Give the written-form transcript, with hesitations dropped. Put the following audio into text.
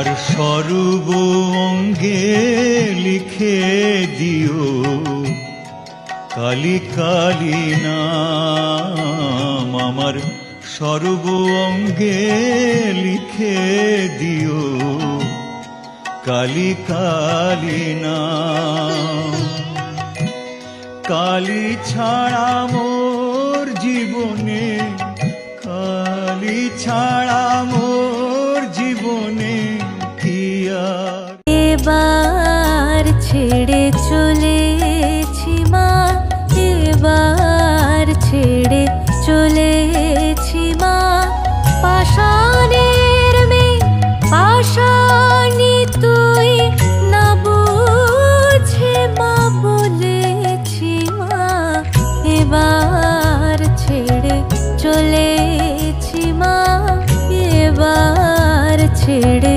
আমার সর্ব অঙ্গে লিখে দিও কালী কালী নাম। আমার সর্ব অঙ্গে লিখে দিও কালী কালী নাম। কালী ছাড়া মোর জীবনে, কালী ছাড়া মোর জীবনে কি আর। এবার ছেড়ে চলেছি মা, এবার ছেড়ে চলেছি মা। পাষাণের মেয়ে পাষাণী তুই না বুঝে মা বলেছি মা। এবার ছেড়ে চলেছি মা, এবার ছেড়ে